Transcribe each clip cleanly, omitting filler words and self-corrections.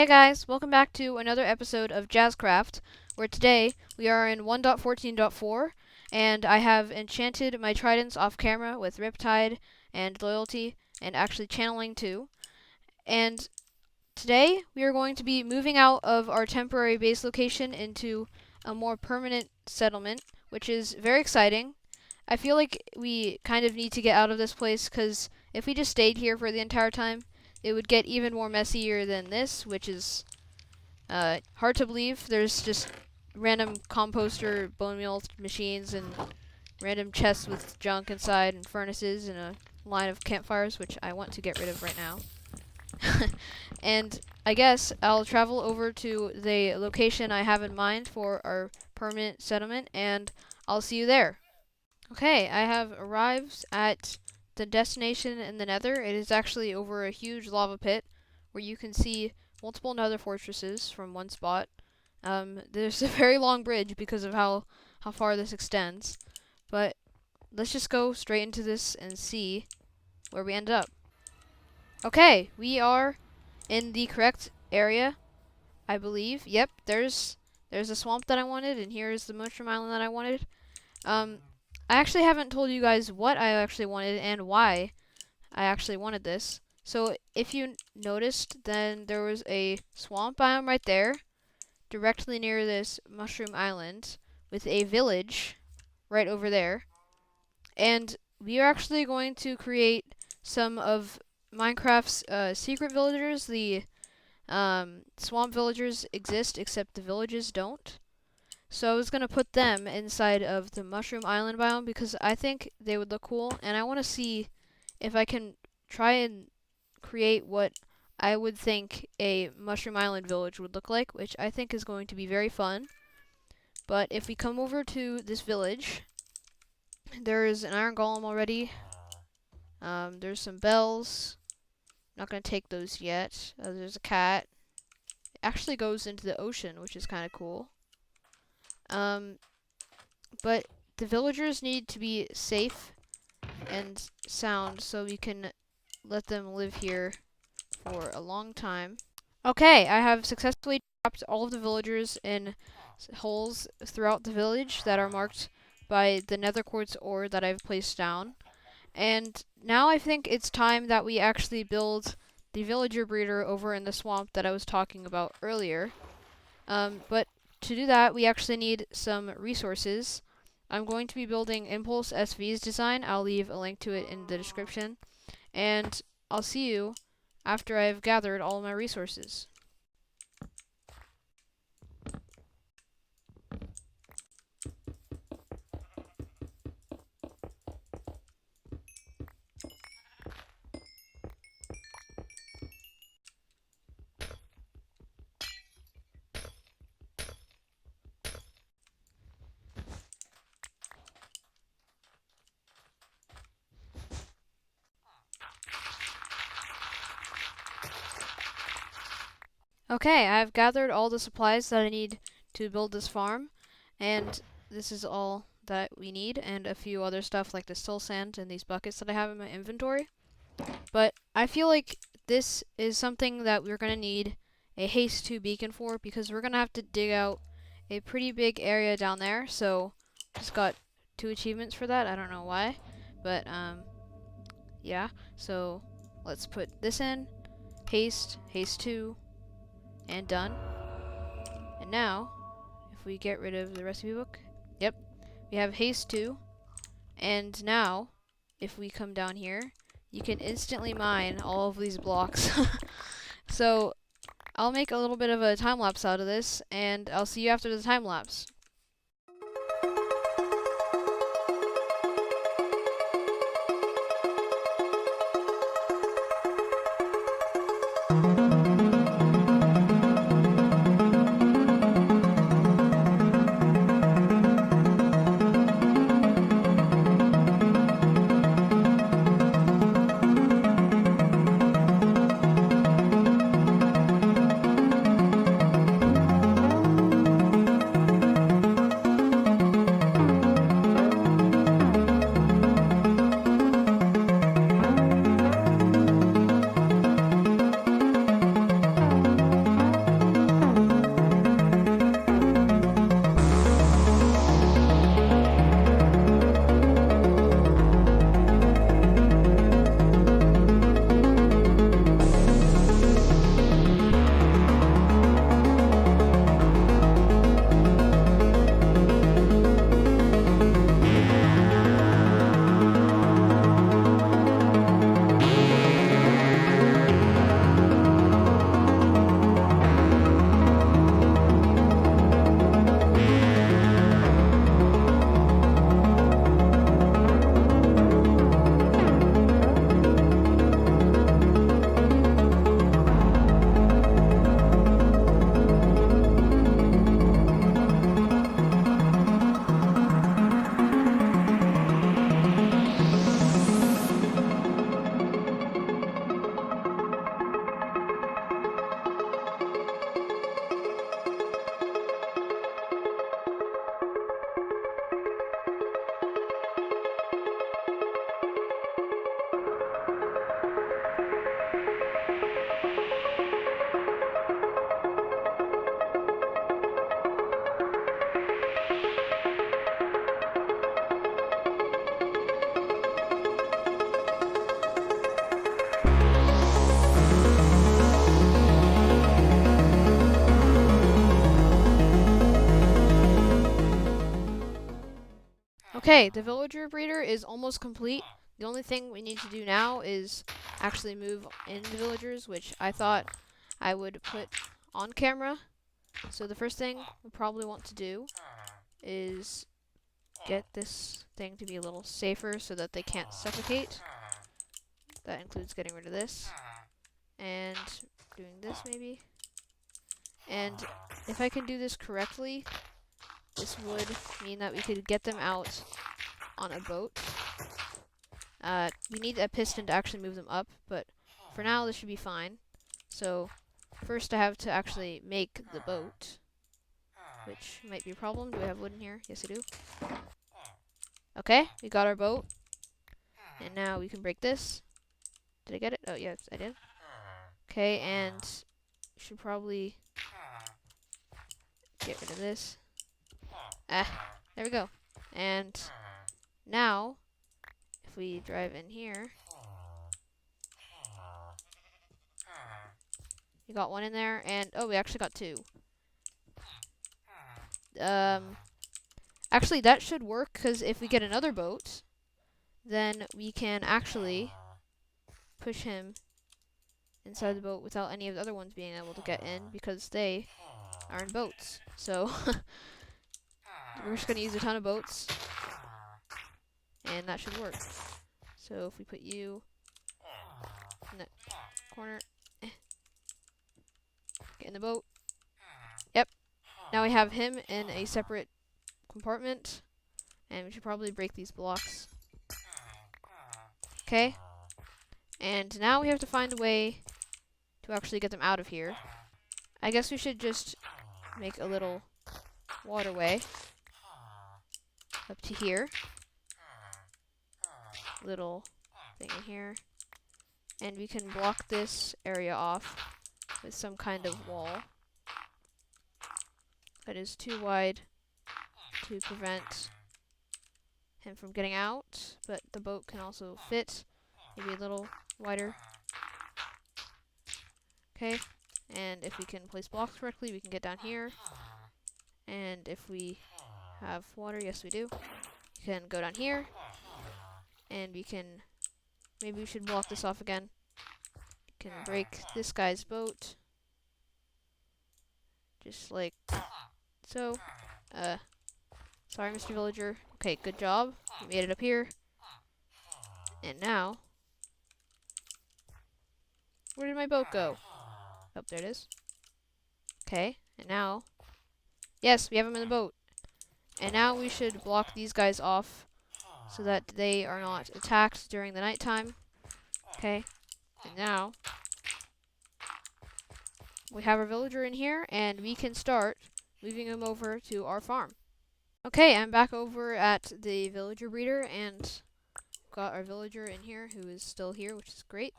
Hey guys, welcome back to another episode of JazCraft, where today we are in 1.14.4, and I have enchanted my tridents off camera with Riptide and Loyalty, and actually channeling too. And today we are going to be moving out of our temporary base location into a more permanent settlement, which is very exciting. I feel like we kind of need to get out of this place, because if we just stayed here for the entire time, it would get even more messier than this, which is hard to believe. There's just random composter bone meal machines and random chests with junk inside and furnaces and a line of campfires, which I want to get rid of right now. And I guess I'll travel over to the location I have in mind for our permanent settlement, and I'll see you there. Okay, I have arrived at the destination in the Nether. It is actually over a huge lava pit where you can see multiple Nether fortresses from one spot. There's a very long bridge because of how far this extends, but let's just go straight into this and see where we end up. Okay, we are in the correct area, I believe. Yep, there's a swamp that I wanted, and here's the mushroom island that I wanted. I actually haven't told you guys what I actually wanted and why I actually wanted this. So if you noticed, then there was a swamp biome right there, directly near this mushroom island, with a village right over there. And we are actually going to create some of Minecraft's secret villagers. The swamp villagers exist, except the villages don't. So I was going to put them inside of the Mushroom Island biome because I think they would look cool, and I want to see if I can try and create what I would think a Mushroom Island village would look like, which I think is going to be very fun. But if we come over to this village, there is an iron golem already. There's some bells. Not going to take those yet. There's a cat. It actually goes into the ocean, which is kind of cool. But the villagers need to be safe and sound so we can let them live here for a long time. Okay, I have successfully trapped all of the villagers in holes throughout the village that are marked by the nether quartz ore that I've placed down. And now I think it's time that we actually build the villager breeder over in the swamp that I was talking about earlier. But to do that, we actually need some resources. I'm going to be building Impulse SV's design. I'll leave a link to it in the description. And I'll see you after I've gathered all of my resources. Okay, I've gathered all the supplies that I need to build this farm, and this is all that we need, and a few other stuff like the soul sand and these buckets that I have in my inventory. But I feel like this is something that we're going to need a haste 2 beacon for, because we're going to have to dig out a pretty big area down there, so just got 2 achievements for that. I don't know why, but yeah, so let's put this in, haste 2, and done. And now, if we get rid of the recipe book, yep, we have haste 2. And now, if we come down here, you can instantly mine all of these blocks. So, I'll make a little bit of a time lapse out of this, and I'll see you after the time lapse. Okay, the villager breeder is almost complete. The only thing we need to do now is actually move in the villagers, which I thought I would put on camera. So the first thing we probably want to do is get this thing to be a little safer so that they can't suffocate. That includes getting rid of this and doing this maybe. And if I can do this correctly, this would mean that we could get them out on a boat. We need a piston to actually move them up, but for now this should be fine. So first I have to actually make the boat, which might be a problem. Do I have wood in here? Yes, I do. Okay, we got our boat. And now we can break this. Did I get it? Oh, yes, I did. Okay, and should probably get rid of this. There we go. And now, if we drive in here, we got one in there, and oh, we actually got two. Actually, that should work, because if we get another boat, then we can actually push him inside the boat without any of the other ones being able to get in, because they are in boats. So we're just going to use a ton of boats, and that should work. So if we put you in the corner, get in the boat. Yep. Now we have him in a separate compartment, and we should probably break these blocks. Okay. And now we have to find a way to actually get them out of here. I guess we should just make a little waterway up to here. Little thing in here. And we can block this area off with some kind of wall that is too wide to prevent him from getting out, but the boat can also fit, maybe a little wider. Okay, and if we can place blocks correctly, we can get down here. And if we have water, yes we do, we can go down here, and we can, maybe we should block this off again. We can break this guy's boat, just like so. Sorry, Mr. Villager. Okay, good job. We made it up here. And now, where did my boat go? Oh, there it is. Okay, and now, yes, we have him in the boat. And now we should block these guys off so that they are not attacked during the nighttime. Okay, and now we have our villager in here, and we can start moving him over to our farm. Okay, I'm back over at the villager breeder, and got our villager in here who is still here, which is great.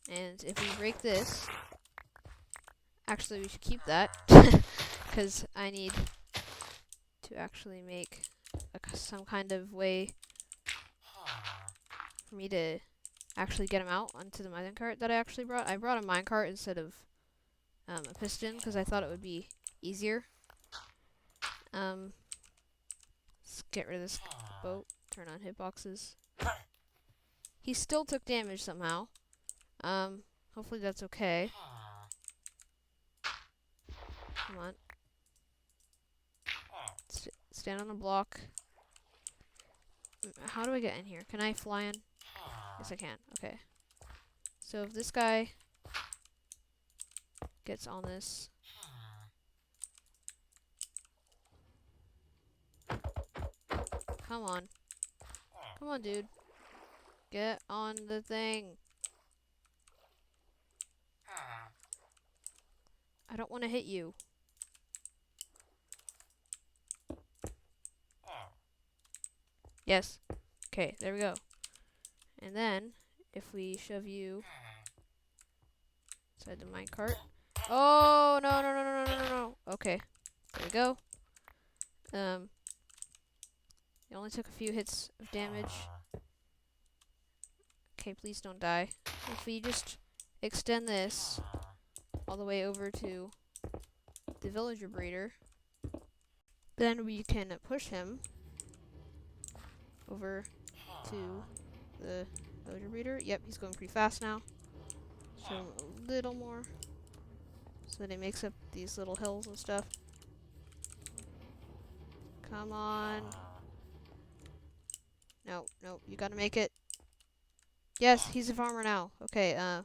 And if we break this, actually we should keep that, because I need to actually make some kind of way for me to actually get him out onto the minecart that I actually brought. I brought a minecart instead of a piston, because I thought it would be easier. Let's get rid of this boat. Turn on hitboxes. He still took damage somehow. Hopefully that's okay. Come on. Stand on a block. How do I get in here? Can I fly in? Yes, I can. Okay. So if this guy gets on this. Come on. Come on, dude. Get on the thing. I don't want to hit you. Yes. Okay, there we go. And then, if we shove you inside the minecart. Oh, no, no, no, no, no, no, no, no. Okay, there we go. It only took a few hits of damage. Okay, please don't die. If we just extend this all the way over to the villager breeder, then we can push him over to the villager breeder. Yep, he's going pretty fast now. Show him a little more so that he makes up these little hills and stuff. Come on. No, no, you gotta make it. Yes, he's a farmer now. Okay, there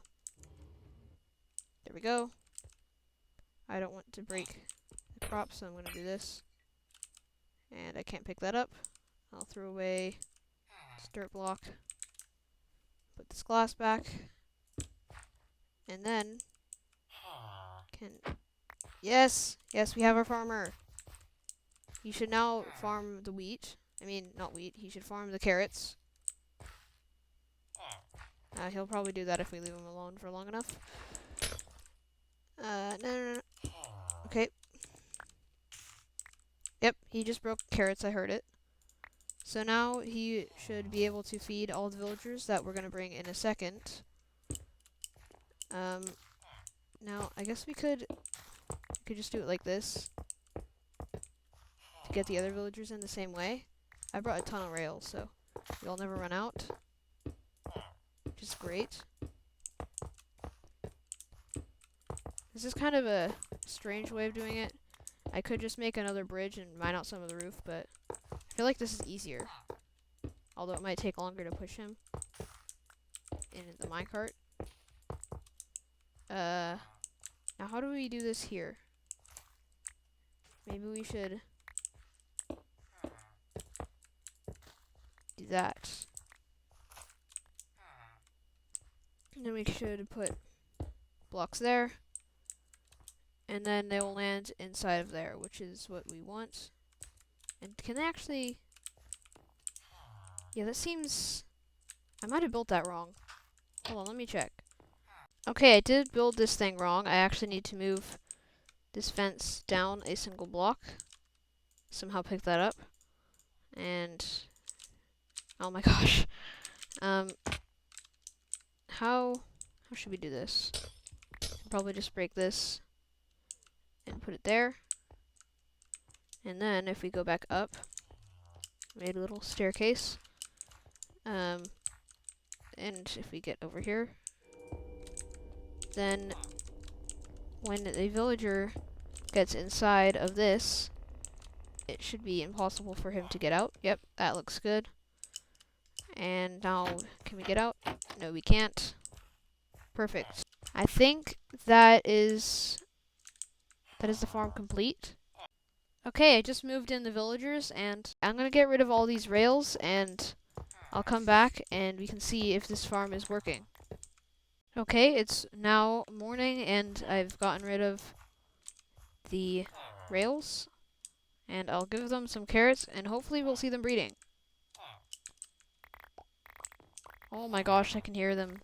we go. I don't want to break the crop, so I'm gonna do this. And I can't pick that up. I'll throw away this dirt block. Put this glass back. And then yes! Yes, we have our farmer. He should now farm the wheat. I mean, not wheat. He should farm the carrots. He'll probably do that if we leave him alone for long enough. No. Okay. Yep, he just broke carrots. I heard it. So now he should be able to feed all the villagers that we're going to bring in a second. Now, I guess we could just do it like this to get the other villagers in the same way. I brought a ton of rails, so you'll never run out, which is great. This is kind of a strange way of doing it. I could just make another bridge and mine out some of the roof, but I feel like this is easier. Although it might take longer to push him in the minecart. Now how do we do this here? Maybe we should do that. And then we should put blocks there. And then they will land inside of there, which is what we want. And can they actually... Yeah, that seems... I might have built that wrong. Hold on, let me check. Okay, I did build this thing wrong. I actually need to move this fence down a single block. Somehow pick that up. And... oh my gosh. How should we do this? Probably just break this and put it there. And then if we go back up, made a little staircase. And if we get over here, then when a villager gets inside of this, it should be impossible for him to get out. Yep, that looks good. And now, can we get out? No, we can't. Perfect. I think that is the farm complete. Okay, I just moved in the villagers, and I'm gonna get rid of all these rails, and I'll come back, and we can see if this farm is working. Okay, it's now morning, and I've gotten rid of the rails, and I'll give them some carrots, and hopefully we'll see them breeding. Oh my gosh, I can hear them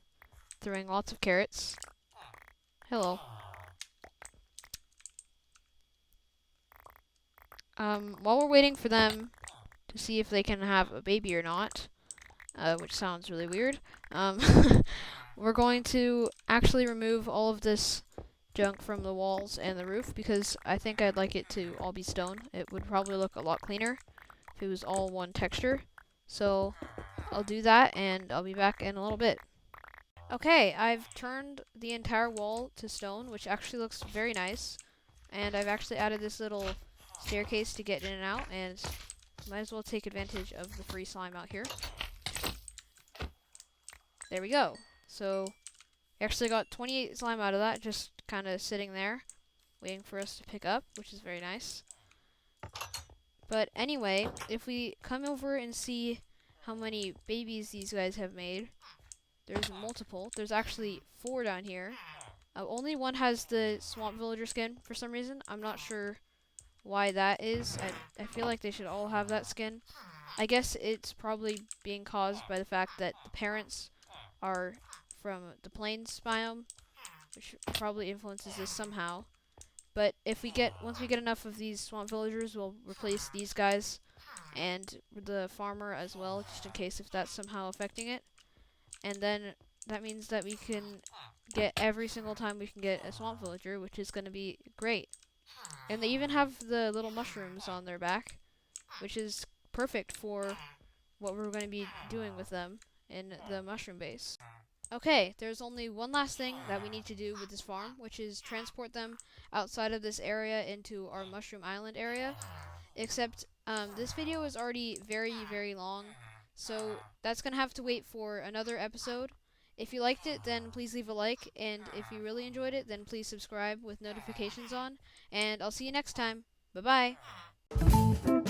throwing lots of carrots. Hello. While we're waiting for them to see if they can have a baby or not, which sounds really weird, we're going to actually remove all of this junk from the walls and the roof, because I think I'd like it to all be stone. It would probably look a lot cleaner if it was all one texture. So I'll do that, and I'll be back in a little bit. Okay, I've turned the entire wall to stone, which actually looks very nice. And I've actually added this little staircase to get in and out, and might as well take advantage of the free slime out here. There we go. So, I actually got 28 slime out of that, just kind of sitting there, waiting for us to pick up, which is very nice. But anyway, if we come over and see how many babies these guys have made, there's multiple. There's actually 4 down here. Only one has the swamp villager skin for some reason. I'm not sure why that is. I feel like they should all have that skin. I guess it's probably being caused by the fact that the parents are from the plains biome, which probably influences this somehow. But if once we get enough of these swamp villagers, we'll replace these guys and the farmer as well, just in case if that's somehow affecting it. And then that means that we can get every single time we can get a swamp villager, which is going to be great. And they even have the little mushrooms on their back, which is perfect for what we're going to be doing with them in the mushroom base. Okay, there's only one last thing that we need to do with this farm, which is transport them outside of this area into our mushroom island area. Except this video is already very, very long, so that's going to have to wait for another episode. If you liked it, then please leave a like, and if you really enjoyed it, then please subscribe with notifications on, and I'll see you next time. Bye-bye!